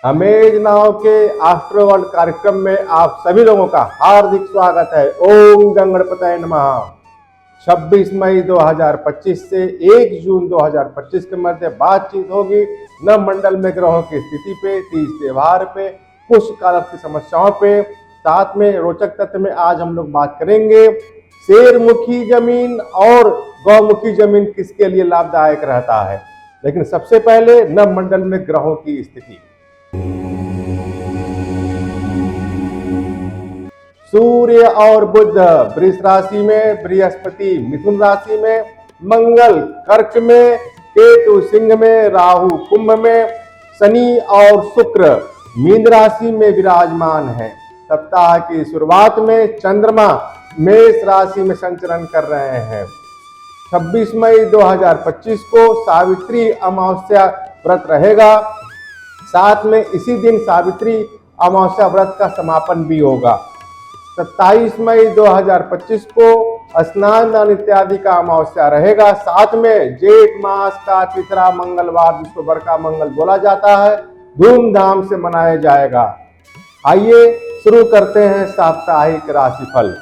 Amaze नाव के after world कार्यक्रम में आप सभी लोगों का हार्दिक स्वागत है। ओम गंगणपतये नमः। 26 मई 2025 से 1 जून 2025 के मध्य बातचीत होगी नवमंडल में ग्रहों की स्थिति पे, तीज त्योहार पे, पुष्यकाल की समस्याओं पे। साथ में रोचक तथ्य में आज हम लोग बात करेंगे शेरमुखी जमीन और गौमुखी जमीन किसके लिए लाभदायक रहता है। लेकिन सबसे पहले नवमंडल में ग्रहों की स्थिति। सूर्य और बुध वृष राशि में, बृहस्पति मिथुन राशि में, मंगल कर्क में, केतु सिंह में, राहु कुंभ में, शनि और शुक्र मीन राशि में विराजमान है। सप्ताह की शुरुआत में चंद्रमा मेष राशि में संचरण कर रहे हैं। 26 मई 2025 को सावित्री अमावस्या व्रत रहेगा। साथ में इसी दिन सावित्री अमावस्या व्रत का समापन भी होगा। 27 मई 2025 को स्नान दान इत्यादि का अमावस्या रहेगा। साथ में जेठ मास का तीसरा मंगलवार, जिसको बड़का मंगल बोला जाता है, धूमधाम से मनाया जाएगा। आइए शुरू करते हैं साप्ताहिक राशिफल।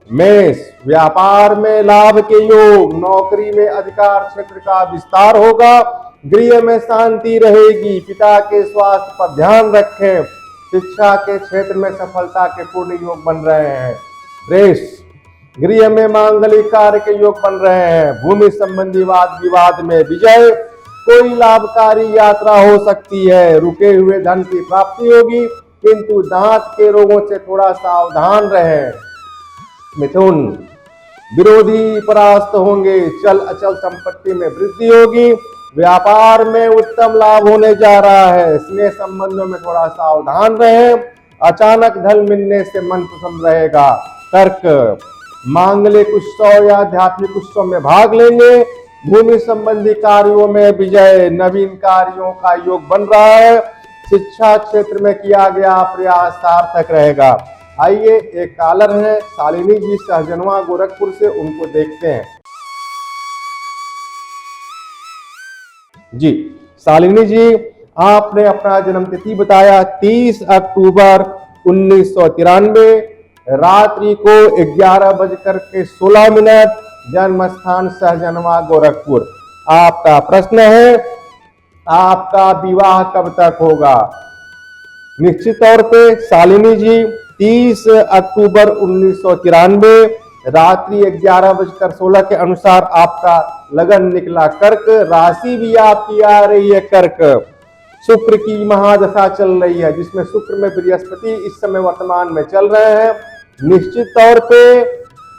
मेष, व्यापार में लाभ के योग, नौकरी में अधिकार क्षेत्र का विस्तार होगा, गृह में शांति रहेगी, पिता के स्वास्थ्य पर ध्यान रखें, शिक्षा के क्षेत्र में सफलता के पूर्ण योग बन रहे हैं। वृष, गृह में मांगलिक कार्य के योग बन रहे हैं, भूमि संबंधी वाद विवाद में विजय, कोई लाभकारी यात्रा हो सकती है, रुके हुए धन की प्राप्ति होगी, किंतु दांत के रोगों से थोड़ा सावधान रहें। मिथुन, विरोधी परास्त होंगे, चल अचल संपत्ति में वृद्धि होगी, व्यापार में उत्तम लाभ होने जा रहा है, स्नेह संबंधों में थोड़ा सावधान रहें, अचानक धन मिलने से मन प्रसन्न रहेगा। कर्क, मांगलिक उत्सव या आध्यात्मिक उत्सव में भाग लेंगे, भूमि संबंधी कार्यों में विजय, नवीन कार्यों का योग बन रहा है, शिक्षा क्षेत्र में किया गया प्रयास सार्थक रहेगा। आइए, एक कॉलर है शालिनी जी सहजनवा गोरखपुर से, उनको देखते हैं। जी शालिनी जी, आपने अपना जन्म तिथि बताया 30 अक्टूबर 1993, रात्रि को 11:16, जन्म स्थान सहजनवा गोरखपुर। आपका प्रश्न है, आपका विवाह कब तक होगा? निश्चित तौर पे शालिनी जी, 30 अक्टूबर 1993 रात्रि 11:16 के अनुसार आपका लगन निकला कर्क, राशि भी आपकी आ रही है कर्क। शुक्र की महादशा चल रही है, जिसमें शुक्र में बृहस्पति इस समय वर्तमान में चल रहे हैं। निश्चित तौर पे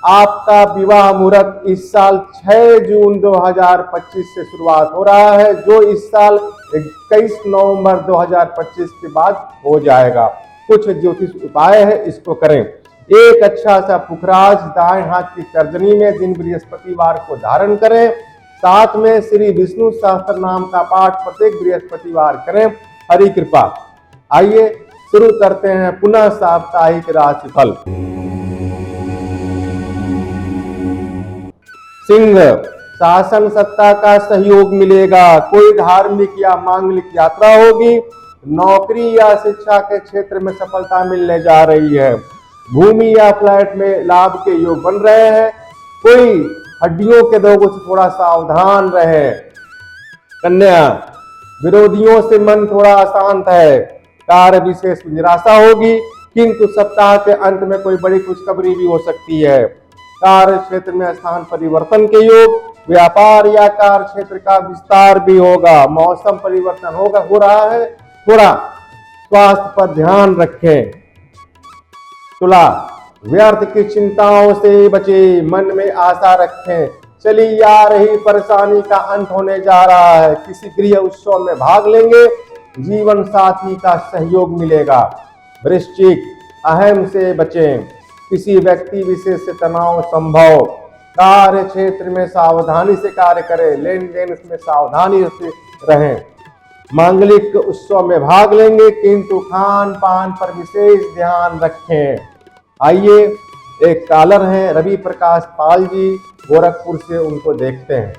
आपका विवाह मुहूर्त इस साल 6 जून 2025 से शुरुआत हो रहा है, जो इस साल 21 नवंबर 2025 के बाद हो जाएगा। कुछ ज्योतिष उपाय है, इसको करें। एक अच्छा सा पुखराज दाएं हाथ की तर्जनी में दिन बृहस्पतिवार को धारण करें। साथ में श्री विष्णु सहस्त्र नाम का पाठ प्रत्येक बृहस्पतिवार करें। हरि कृपा। आइए शुरू करते हैं पुनः साप्ताहिक राशिफल। सिंह, शासन सत्ता का सहयोग मिलेगा, कोई धार्मिक या मांगलिक यात्रा होगी, नौकरी या शिक्षा के क्षेत्र में सफलता मिलने जा रही है, भूमि या फ्लैट में लाभ के योग बन रहे हैं, कोई हड्डियों के रोगों से थोड़ा सावधान रहे। कन्या, विरोधियों से मन थोड़ा अशांत है, कार्य विशेष निराशा होगी, किंतु सप्ताह के अंत में कोई बड़ी खुशखबरी भी हो सकती है। कार्य क्षेत्र में स्थान परिवर्तन के योग, व्यापार या कार्य क्षेत्र का विस्तार भी होगा, मौसम परिवर्तन हो रहा है, थोड़ा स्वास्थ्य पर ध्यान रखें। तुला, व्यर्थ की चिंताओं से बचे, मन में आशा रखें, चली आ रही परेशानी का अंत होने जा रहा है, किसी गृह उत्सव में भाग लेंगे, जीवन साथी का सहयोग मिलेगा। वृश्चिक, अहम से बचें, किसी व्यक्ति विशेष से तनाव संभव, कार्य क्षेत्र में सावधानी से कार्य करें, लेन देन में सावधानी से रहें, मांगलिक उत्सव में भाग लेंगे, किंतु खान पान पर विशेष ध्यान रखें। आइए, एक कॉलर हैं रवि प्रकाश पाल जी गोरखपुर से, उनको देखते हैं।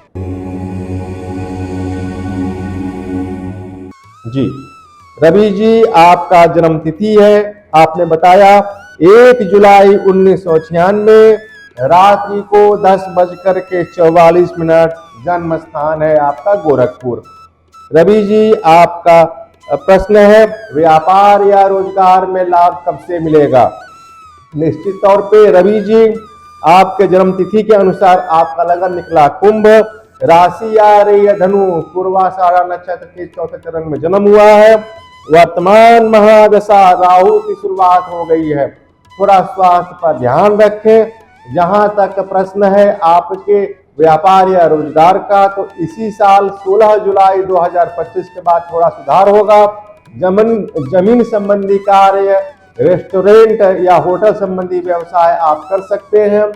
जी, रवि जी आपका जन्म तिथि है, आपने बताया 1 जुलाई 1996, रात्रि को 10:44 जन्म स्थान है आपका गोरखपुर। रवि जी आपका प्रश्न है, व्यापार या रोजगार में लाभ कब से मिलेगा? निश्चित तौर पे रवि जी आपके जन्म तिथि के अनुसार आपका लगन निकला कुंभ, राशि आ रही है धनु, पूर्वाषाढ़ा नक्षत्र के चौथे चरण में जन्म हुआ है। वर्तमान महादशा राहु की शुरुआत हो गई है, थोड़ा स्वास्थ्य पर ध्यान रखें। जहां तक प्रश्न है आपके व्यापार या रोजगार का, तो इसी साल 16 जुलाई 2025 के बाद थोड़ा सुधार होगा। जमीन संबंधी कार्य, रेस्टोरेंट या होटल संबंधी व्यवसाय आप कर सकते हैं।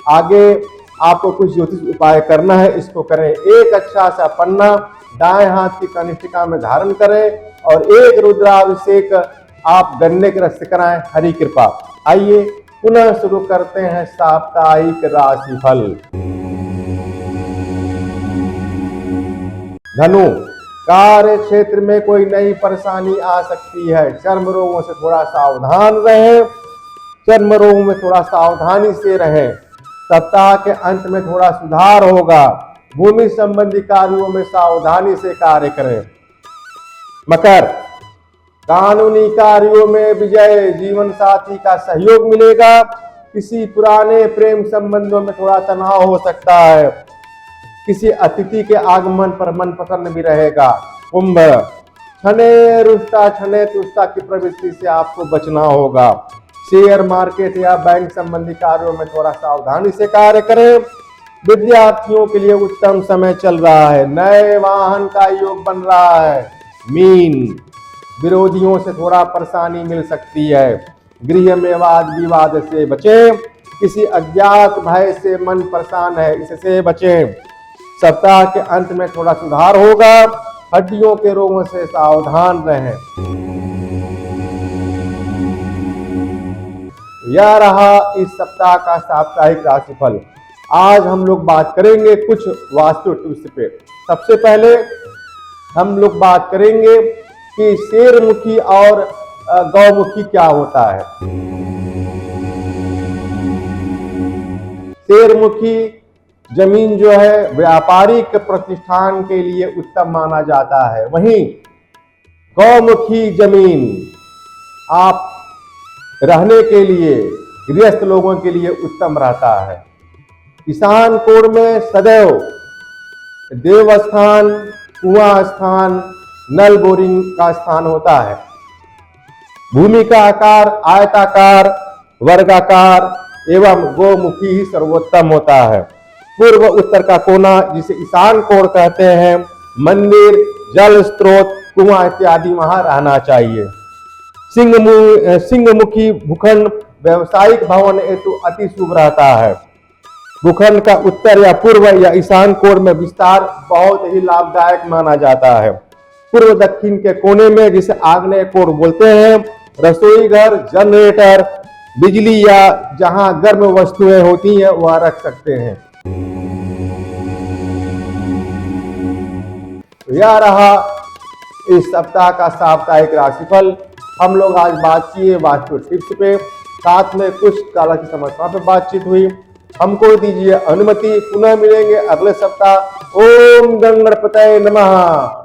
आगे आपको कुछ ज्योतिष उपाय करना है, इसको करें। एक अच्छा सा पन्ना दाएं हाथ की कनिष्ठिका में धारण करें और एक रुद्राभिषेक आप गन्ने के रस से कराएं। हरि कृपा। आइए पुनः शुरू करते हैं साप्ताहिक राशिफल। धनु, कार्य क्षेत्र में कोई नई परेशानी आ सकती है, चर्म रोगों से थोड़ा सावधान रहें, चर्म रोगों में थोड़ा सावधानी से रहें। सप्ताह के अंत में थोड़ा सुधार होगा, भूमि संबंधी कार्यों में सावधानी से कार्य करें। मकर, कानूनी कार्यों में विजय, जीवन साथी का सहयोग मिलेगा, किसी पुराने प्रेम संबंधों में थोड़ा तनाव हो सकता है, किसी अतिथि के आगमन पर मन प्रसन्न भी रहेगा। कुंभ, छने रुष्टा छने तुष्टा की प्रवृत्ति से आपको बचना होगा, शेयर मार्केट या बैंक संबंधी कार्यों में थोड़ा सावधानी से कार्य करें। विद्यार्थियों के लिए उत्तम समय चल रहा है, नए वाहन का योग बन रहा है। मीन, विरोधियों से थोड़ा परेशानी मिल सकती है, गृह में वाद विवाद से बचें, किसी अज्ञात भय से मन परेशान है, इससे बचें। सप्ताह के अंत में थोड़ा सुधार होगा, हड्डियों के रोगों से सावधान रहें। यह रहा इस सप्ताह का साप्ताहिक राशिफल। आज हम लोग बात करेंगे कुछ वास्तु टिप्स पे। सबसे पहले हम लोग बात करेंगे कि शेरमुखी और गौमुखी क्या होता है। शेरमुखी जमीन जो है व्यापारिक प्रतिष्ठान के लिए उत्तम माना जाता है, वहीं गौमुखी जमीन आप रहने के लिए, गृहस्थ लोगों के लिए उत्तम रहता है। ईशान कोण में सदैव देवस्थान, कुआं स्थान, नल बोरिंग का स्थान होता है। भूमि का आकार आयताकार, वर्गाकार एवं गोमुखी ही सर्वोत्तम होता है। पूर्व उत्तर का कोना जिसे ईशान कोण कहते हैं, मंदिर, जल स्रोत, कुआं इत्यादि वहां रहना चाहिए। सिंहमुखी भूखंड व्यवसायिक भवन हेतु अति शुभ रहता है। भूखंड का उत्तर या पूर्व या ईशान कोण में विस्तार बहुत ही लाभदायक माना जाता है। पूर्व दक्षिण के कोने में, जिसे आग्नेय कोण बोलते हैं, रसोई घर, जनरेटर, बिजली या जहां गर्म वस्तुएं होती हैं वह रख सकते हैं। यह रहा इस सप्ताह का साप्ताहिक राशिफल। हम लोग आज बात किए वास्तु टिप्स पे, साथ में कुछ कला की समस्या पे बातचीत हुई। हमको दीजिए अनुमति, पुनः मिलेंगे अगले सप्ताह। ओम गंगणपतये नमः।